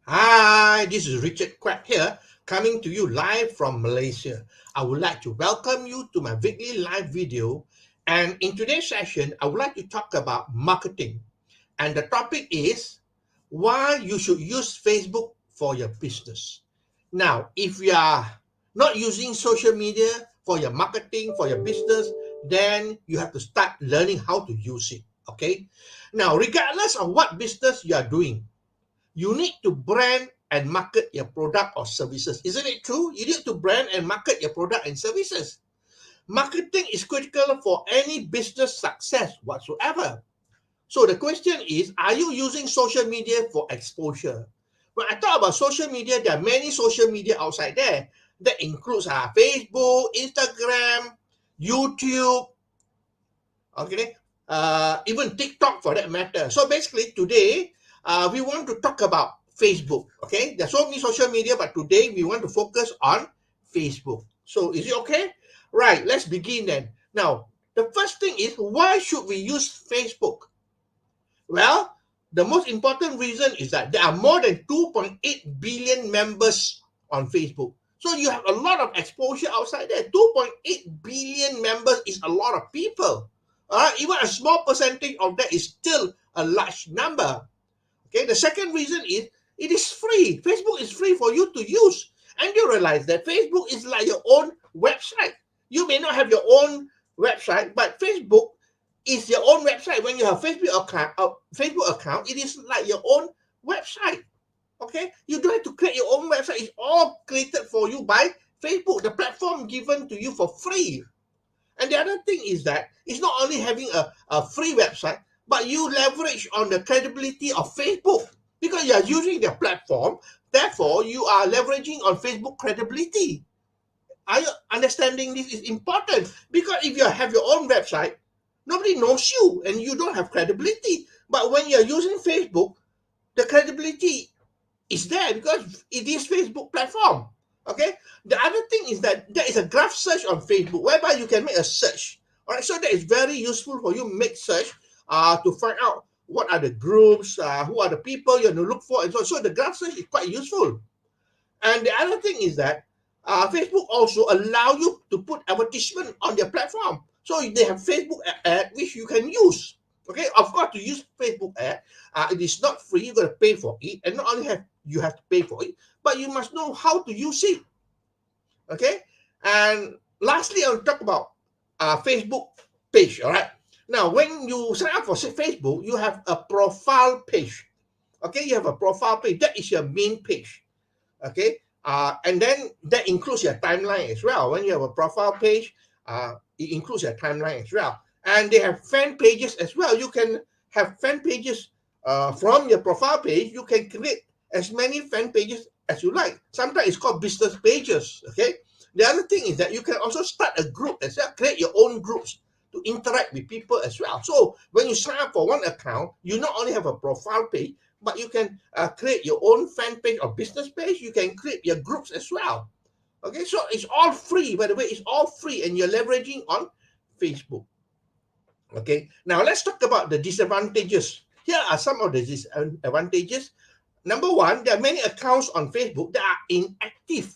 Hi, this is Richard Quack here, coming to you live from Malaysia. I would like to welcome you to my weekly live video. And in today's session, I would like to talk about marketing. And the topic is why you should use Facebook for your business. Now, if you are not using social media for your marketing, for your business, then you have to start learning how to use it. Okay. Now, regardless of what business you are doing, you need to brand and market your product or services. Isn't it true? You need to brand and market your product and services. Marketing is critical for any business success whatsoever. So the question is, are you using social media for exposure? When I talk about social media, there are many social media outside there. That includes Facebook, Instagram, YouTube, okay, even TikTok for that matter. So basically, today we want to talk about Facebook. Okay, there's so many social media, but today we want to focus on Facebook. So is it okay? Right. Let's begin then. Now, the first thing is, why should we use Facebook? Well, the most important reason is that there are more than 2.8 billion members on Facebook. So you have a lot of exposure outside there. 2.8 billion members is a lot of people. All right, even a small percentage of that is still a large number. Okay, the second reason is it is free. Facebook is free for you to use. And you realize that Facebook is like your own website. You may not have your own website, but Facebook is your own website. When you have Facebook account, it is like your own website. Okay, you don't have to create your own website. It's all created for you by Facebook, the platform given to you for free. And the other thing is that it's not only having a free website, but you leverage on the credibility of Facebook because you are using their platform. Therefore, you are leveraging on Facebook credibility. Are you understanding this is important? Because if you have your own website, nobody knows you and you don't have credibility. But when you're using Facebook, the credibility is there because it is Facebook platform. Okay. The other thing is that there is a graph search on Facebook whereby you can make a search. All right. So that is very useful for you make search to find out what are the groups, who are the people you want to look for, and so on. So the graph search is quite useful. And the other thing is that Facebook also allow you to put advertisement on their platform. So they have Facebook ad which you can use. Okay, of course, to use Facebook ad, it is not free. You got to pay for it, and not only have you have to pay for it, but you must know how to use it. Okay, and lastly, I'll talk about Facebook page. All right. Now, when you sign up for Facebook, you have a profile page. Okay, you have a profile page. That is your main page. Okay, and then that includes your timeline as well. When you have a profile page, it includes your timeline as well, and they have fan pages as well. You can have fan pages from your profile page. You can create as many fan pages as you like. Sometimes it's called business pages. Okay, the other thing is that you can also start a group as well, create your own groups to interact with people as well. So when you sign up for one account, you not only have a profile page, but you can create your own fan page or business page. You can create your groups as well. Okay, so it's all free. By the way, it's all free, and you're leveraging on Facebook. Okay, now let's talk about the disadvantages. Here are some of the disadvantages. Number one, there are many accounts on Facebook that are inactive.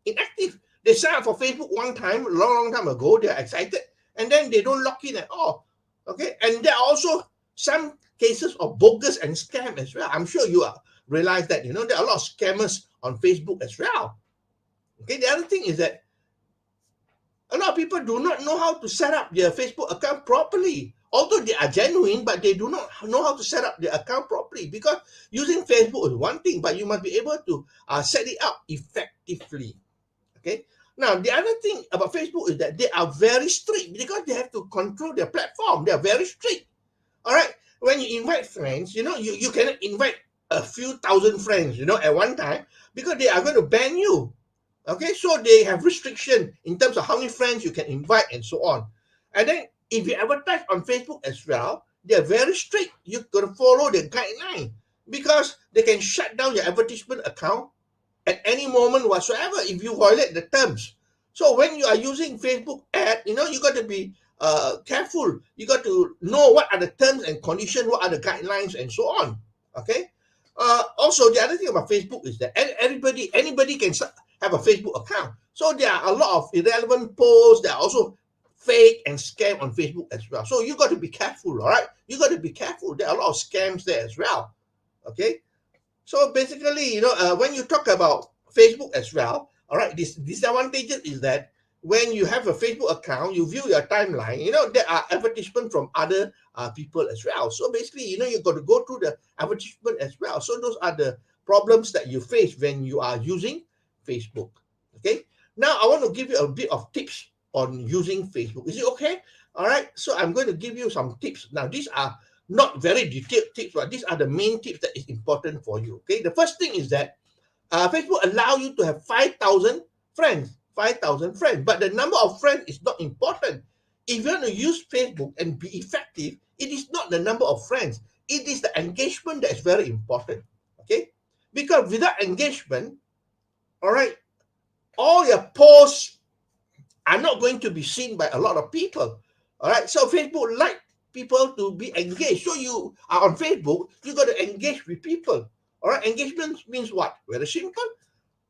Inactive. They sign up for Facebook one time, long time ago. They are excited, and then they don't log in at all. Okay, and there are also some cases of bogus and scam as well. I'm sure you realize that there are a lot of scammers on Facebook as well. Okay, the other thing is that a lot of people do not know how to set up their Facebook account properly. Although they are genuine, but they do not know how to set up their account properly because using Facebook is one thing, but you must be able to set it up effectively. Okay. Now, the other thing about Facebook is that they are very strict because they have to control their platform. They are very strict. All right. When you invite friends, you cannot invite a few thousand friends, at one time because they are going to ban you. Okay, so they have restriction in terms of how many friends you can invite and so on. And then if you advertise on Facebook as well, they're very strict. You've got to follow the guideline because they can shut down your advertisement account at any moment whatsoever if you violate the terms. So when you are using Facebook ad, you got to be careful. You got to know what are the terms and conditions, what are the guidelines, and so on. Okay. Also, the other thing about Facebook is that anybody can have a Facebook account. So there are a lot of irrelevant posts. There are also fake and scam on Facebook as well. So you got to be careful, all right? You got to be careful. There are a lot of scams there as well. Okay. So basically, when you talk about Facebook as well, all right, this disadvantages is that when you have a Facebook account, you view your timeline, there are advertisements from other people as well. So basically, you got to go through the advertisement as well. So those are the problems that you face when you are using Facebook. Okay. Now I want to give you a bit of tips on using Facebook. Is it okay? All right. So I'm going to give you some tips. Now these are not very detailed tips, but these are the main tips that is important for you. Okay. The first thing is that Facebook allow you to have 5,000 friends. 5,000 friends. But the number of friends is not important. If you want to use Facebook and be effective, it is not the number of friends. It is the engagement that is very important. Okay? Because without engagement, all right, all your posts are not going to be seen by a lot of people. All right? So Facebook like people to be engaged. So you are on Facebook, you got to engage with people. All right? Engagement means what? Very simple.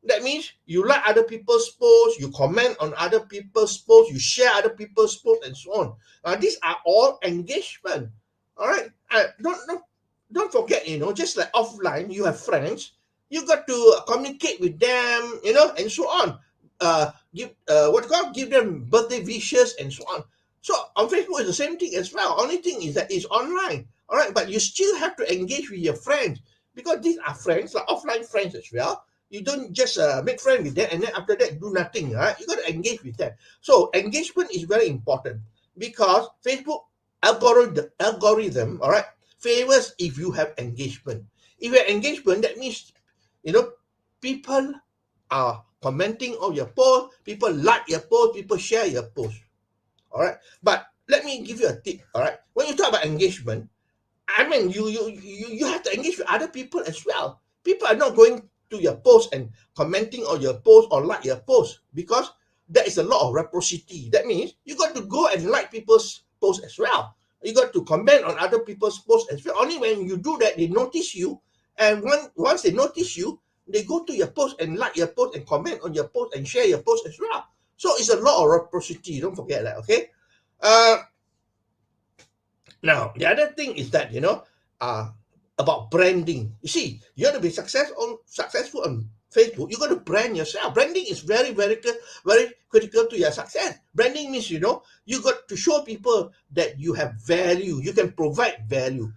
That means you like other people's posts, you comment on other people's posts, you share other people's posts, and so on. These are all engagement. All right. Don't forget, just like offline, you have friends, you got to communicate with them, and so on. Give them birthday wishes and so on. So on Facebook is the same thing as well. Only thing is that it's online. All right, but you still have to engage with your friends because these are friends, like offline friends as well. You don't just make friends with them and then after that do nothing. Right? You got to engage with them. So engagement is very important because Facebook algorithm, all right, favors if you have engagement. If you have engagement, that means people are commenting on your post, people like your post, people share your post. All right, but let me give you a tip. All right, when you talk about engagement, I mean you have to engage with other people as well. People are not going to your post and commenting on your post or like your post because there is a lot of reciprocity. That means you got to go and like people's posts as well. You got to comment on other people's posts as well. Only when you do that, they notice you, and once they notice you, they go to your post and like your post and comment on your post and share your post as well. So it's a lot of reciprocity. Don't forget that. Okay. Uh, Now, the other thing is that, about branding. You see, you want to be successful on Facebook, you got to brand yourself. Branding is very, very, very critical to your success. Branding means, you got to show people that you have value. You can provide value.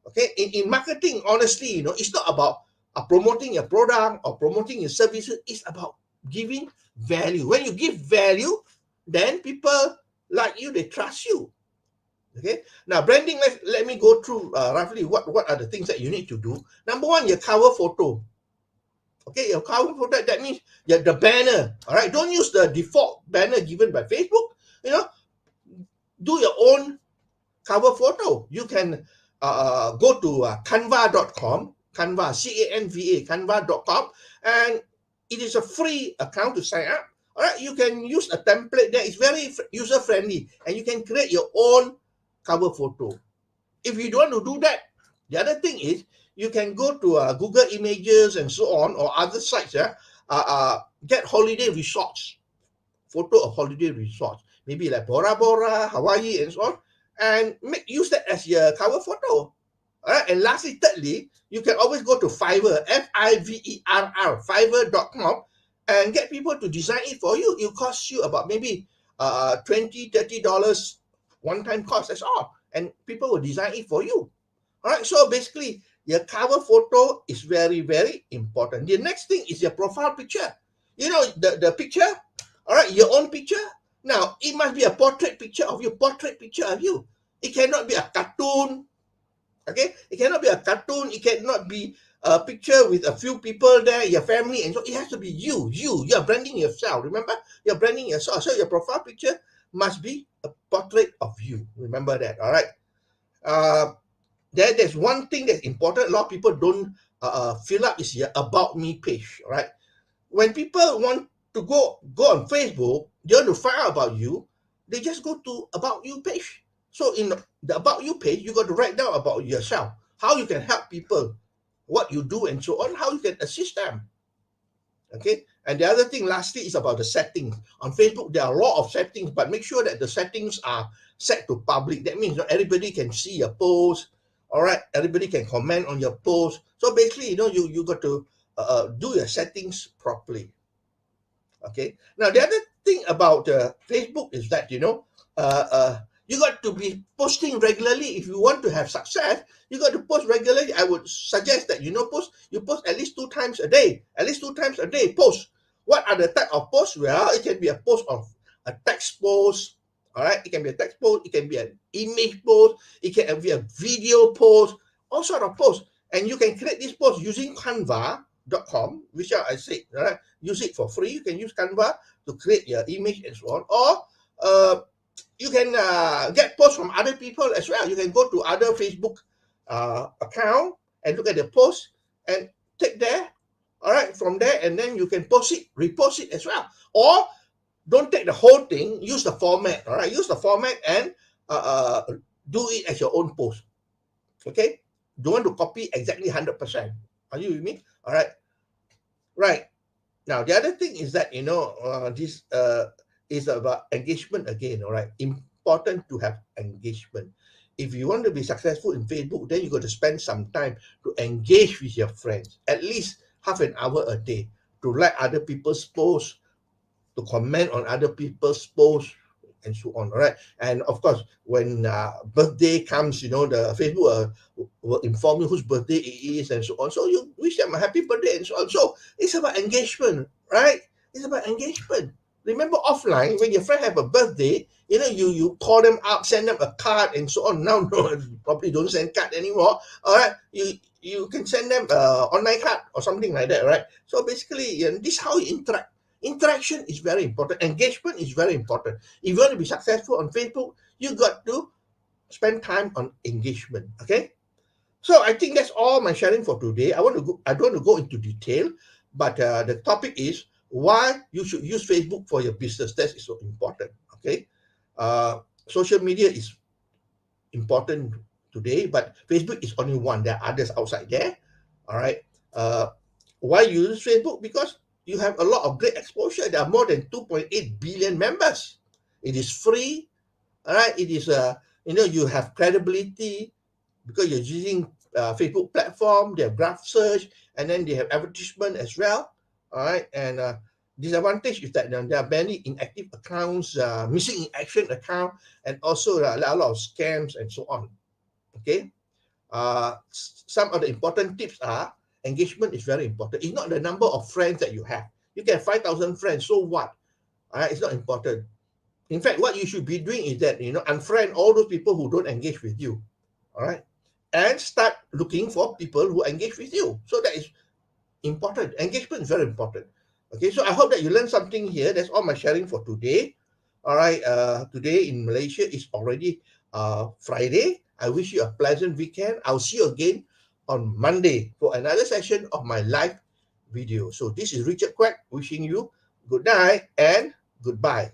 Okay. In marketing, honestly, it's not about promoting your product or promoting your services. It's about giving value. When you give value, then people like you, they trust you. Okay. Now, branding, let me go through roughly what are the things that you need to do. Number one, your cover photo. Okay, your cover photo, that means the banner. All right. Don't use the default banner given by Facebook. Do your own cover photo. You can go to canva.com, Canva, C-A-N-V-A, canva.com, and it is a free account to sign up. All right. You can use a template there. It's very user friendly, and you can create your own cover photo. If you don't want to do that, the other thing is you can go to Google Images and so on or other sites. Get holiday resorts, photo of holiday resorts, maybe like Bora Bora, Hawaii, and so on, and use that as your cover photo. All right. And lastly, thirdly, you can always go to Fiverr, Fiverr, Fiverr.com, and get people to design it for you. It costs you about maybe $20-$30 one-time cost. That's all, and people will design it for you. All right. So basically, your cover photo is very, very important. The next thing is your profile picture. The picture. All right, your own picture. Now it must be a portrait picture of you. Portrait picture of you. It cannot be a cartoon. Okay, it cannot be a cartoon. It cannot be a picture with a few people there, your family, and so it has to be you. You are branding yourself. Remember, you're branding yourself. So your profile picture must be a portrait of you. Remember that. All right. There's one thing that's important. A lot of people don't fill up is your about me page. All right. When people want to go on Facebook, they want to find out about you. They just go to about you page. So in the about you page, you got to write down about yourself, how you can help people. what you do and so on, how you can assist them. Okay, and the other thing lastly is about the settings. On Facebook there are a lot of settings, but make sure that the settings are set to public. That means everybody can see your post. All right, everybody can comment on your post. So basically, you got to do your settings properly. Okay, now the other thing about Facebook is that you got to be posting regularly. If you want to have success, you got to post regularly. I would suggest that you post at least 2 times a day. At least 2 times a day post. What are the type of posts? Well, it can be a post of a text post. All right, it can be a text post, it can be an image post, it can be a video post, all sort of posts. And you can create this post using Canva.com, which I said, right? Use it for free. You can use Canva to create your image and so on. Or you can get posts from other people as well. You can go to other Facebook account and look at the post and take there. All right, from there, and then you can post it, repost it as well. Or don't take the whole thing, use the format. All right, use the format and do it as your own post. Okay, don't want to copy exactly 100%. Are you with me? All right. Right. Now, the other thing is that, this is about engagement again, all right? Important to have engagement. If you want to be successful in Facebook, then you got to spend some time to engage with your friends, at least half an hour a day, to like other people's posts, to comment on other people's posts, and so on, all right? And of course, when birthday comes, the Facebook will inform you whose birthday it is and so on. So you wish them a happy birthday and so on. So it's about engagement, right? It's about engagement. Remember offline, when your friend have a birthday, you call them up, send them a card and so on. Now, no, probably don't send card anymore. All right, you can send them online card or something like that, right? So basically, this is how you interact. Interaction is very important. Engagement is very important. If you want to be successful on Facebook, you got to spend time on engagement. Okay. So I think that's all my sharing for today. I don't want to go into detail, but the topic is why you should use Facebook for your business. That is so important. Okay. Social media is important today, but Facebook is only one. There are others outside there. All right. Why you use Facebook? Because you have a lot of great exposure. There are more than 2.8 billion members. It is free. All right. It is you have credibility because you're using Facebook platform. They have graph search, and then they have advertisement as well. All right. And disadvantage is that there are many inactive accounts, missing in action account, and also a lot of scams and so on. Okay. Some of the important tips are engagement is very important. It's not the number of friends that you have. You can have 5,000 friends, so what? It's not important. In fact, what you should be doing is that, unfriend all those people who don't engage with you. All right. And start looking for people who engage with you. So that is important. Engagement is very important. Okay. So I hope that you learned something here. That's all my sharing for today. All right. Today in Malaysia is already Friday. I wish you a pleasant weekend. I'll see you again on Monday for another session of my live video. So this is Richard Quack wishing you good night and goodbye.